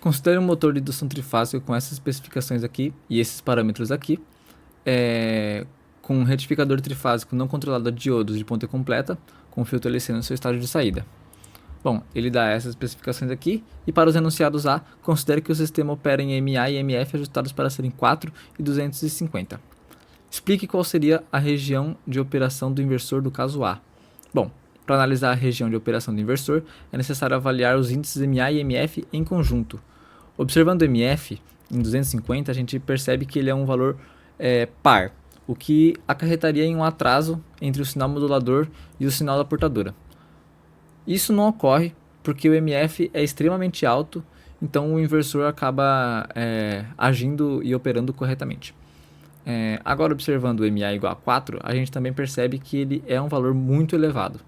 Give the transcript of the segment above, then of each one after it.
Considere um motor de indução trifásica com essas especificações aqui e esses parâmetros aqui, com um retificador trifásico não controlado a diodos de ponta completa, com filtro LC no seu estágio de saída. Bom, ele dá essas especificações aqui, e para os enunciados A, considere que o sistema opera em MA e MF ajustados para serem 4 e 250. Explique qual seria a região de operação do inversor do caso A. Bom, para analisar a região de operação do inversor, é necessário avaliar os índices MA e MF em conjunto. Observando o MF em 250, a gente percebe que ele é um valor par, o que acarretaria em um atraso entre o sinal modulador e o sinal da portadora. Isso não ocorre porque o MF é extremamente alto, então o inversor acaba agindo e operando corretamente. Agora, observando o MA igual a 4, a gente também percebe que ele é um valor muito elevado,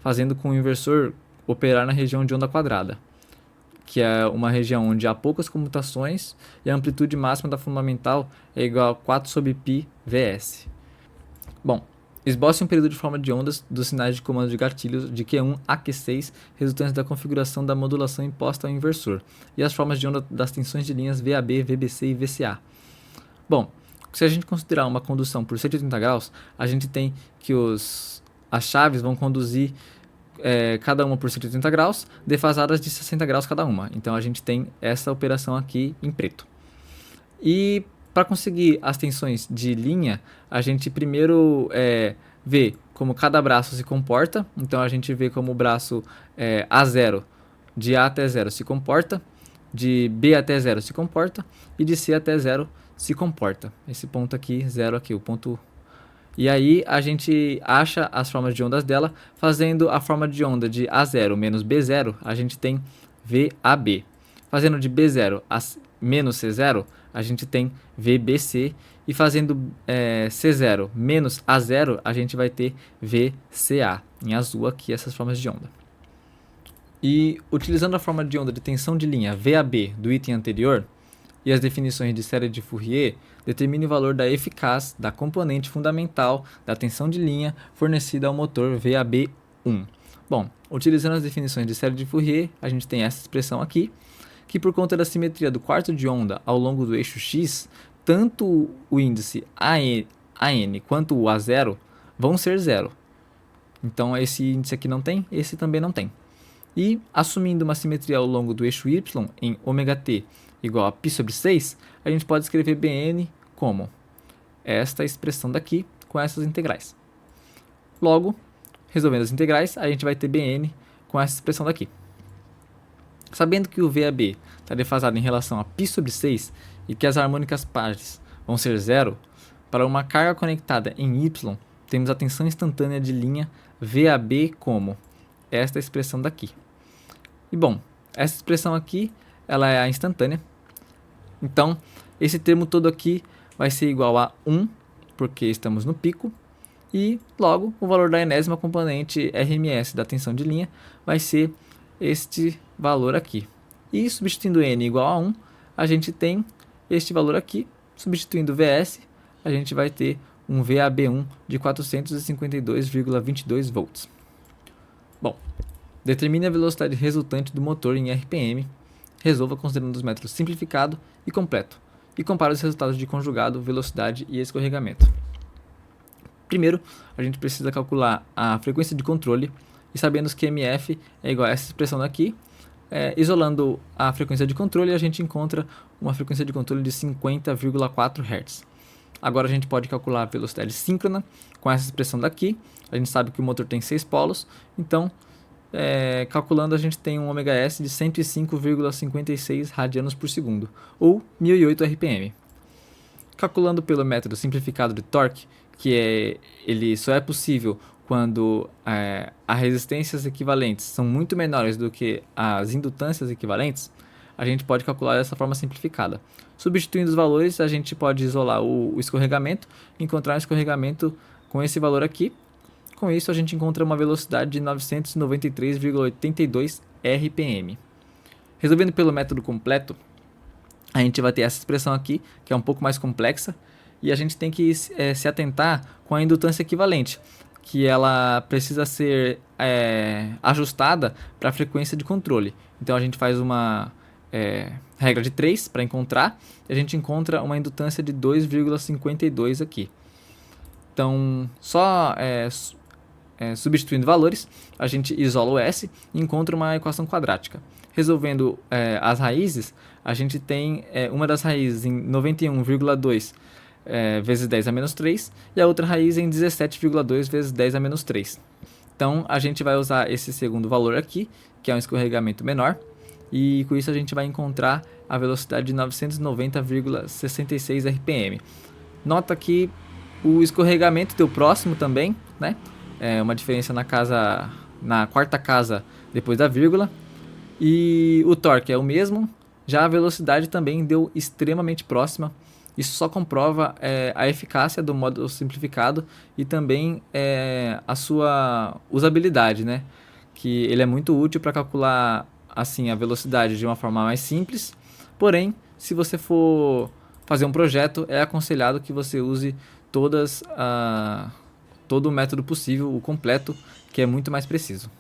fazendo com o inversor operar na região de onda quadrada, que é uma região onde há poucas comutações e a amplitude máxima da fundamental é igual a 4 sobre π Vs. Bom, esboce um período de forma de ondas dos sinais de comando de gatilhos de Q1 a Q6 resultantes da configuração da modulação imposta ao inversor e as formas de onda das tensões de linhas VAB, VBC e VCA. Bom, se a gente considerar uma condução por 180 graus, a gente tem que as chaves vão conduzir cada uma por 180 graus, defasadas de 60 graus cada uma. Então a gente tem essa operação aqui em preto. E para conseguir as tensões de linha, a gente primeiro vê como cada braço se comporta. Então a gente vê como o braço A0, de A até 0 se comporta, de B até 0 se comporta e de C até 0 se comporta. Esse ponto aqui, 0 aqui, o ponto. E aí a gente acha as formas de ondas dela, fazendo a forma de onda de A0 menos B0, a gente tem VAB. Fazendo de B0 a menos C0, a gente tem VBC. E fazendo C0 menos A0, a gente vai ter VCA. Em azul aqui, essas formas de onda. E utilizando a forma de onda de tensão de linha VAB do item anterior, e as definições de série de Fourier, determine o valor da eficácia da componente fundamental da tensão de linha fornecida ao motor VAB1. Bom, utilizando as definições de série de Fourier, a gente tem essa expressão aqui, que por conta da simetria do quarto de onda ao longo do eixo X, tanto o índice AN quanto o A0 vão ser zero. Então esse índice aqui não tem, esse também não tem. E assumindo uma simetria ao longo do eixo Y em ômega-t igual a π sobre 6, a gente pode escrever Bn como esta expressão daqui com essas integrais. Logo, resolvendo as integrais, a gente vai ter Bn com essa expressão daqui. Sabendo que o VAB está defasado em relação a π sobre 6 e que as harmônicas pares vão ser zero, para uma carga conectada em Y, temos a tensão instantânea de linha VAB como esta expressão daqui. E bom, essa expressão aqui ela é a instantânea. Então, esse termo todo aqui vai ser igual a 1, porque estamos no pico, e logo o valor da enésima componente RMS da tensão de linha vai ser este valor aqui. E substituindo N igual a 1, a gente tem este valor aqui. Substituindo VS, a gente vai ter um VAB1 de 452,22 volts. Bom, determine a velocidade resultante do motor em RPM, resolva considerando os métodos simplificado e completo, e compare os resultados de conjugado, velocidade e escorregamento. Primeiro, a gente precisa calcular a frequência de controle, e sabendo que MF é igual a essa expressão daqui, isolando a frequência de controle, a gente encontra uma frequência de controle de 50,4 Hz. Agora a gente pode calcular a velocidade síncrona com essa expressão daqui. A gente sabe que o motor tem 6 polos, então calculando a gente tem um ômega-s de 105,56 radianos por segundo, ou 1008 RPM. Calculando pelo método simplificado de torque, ele só é possível quando as resistências equivalentes são muito menores do que as indutâncias equivalentes, a gente pode calcular dessa forma simplificada. Substituindo os valores, a gente pode isolar o escorregamento, encontrar um escorregamento com esse valor aqui. Com isso, a gente encontra uma velocidade de 993,82 RPM. Resolvendo pelo método completo, a gente vai ter essa expressão aqui, que é um pouco mais complexa, e a gente tem que se atentar com a indutância equivalente, que ela precisa ser ajustada para a frequência de controle. Então a gente faz uma regra de 3 para encontrar, e a gente encontra uma indutância de 2,52 aqui. Então, só substituindo valores, a gente isola o S e encontra uma equação quadrática. Resolvendo as raízes, a gente tem uma das raízes em 91,2 vezes 10 a menos 3 e a outra raiz em 17,2 vezes 10 a menos 3. Então, a gente vai usar esse segundo valor aqui, que é um escorregamento menor, e com isso a gente vai encontrar a velocidade de 990,66 RPM. Nota que o escorregamento deu próximo também, né? Uma diferença na quarta casa depois da vírgula. E o torque é o mesmo, já a velocidade também deu extremamente próxima. Isso só comprova a eficácia do módulo simplificado e também a sua usabilidade, né? Que ele é muito útil para calcular assim a velocidade de uma forma mais simples. Porém, se você for fazer um projeto, é aconselhado que você use todo o método possível, o completo, que é muito mais preciso.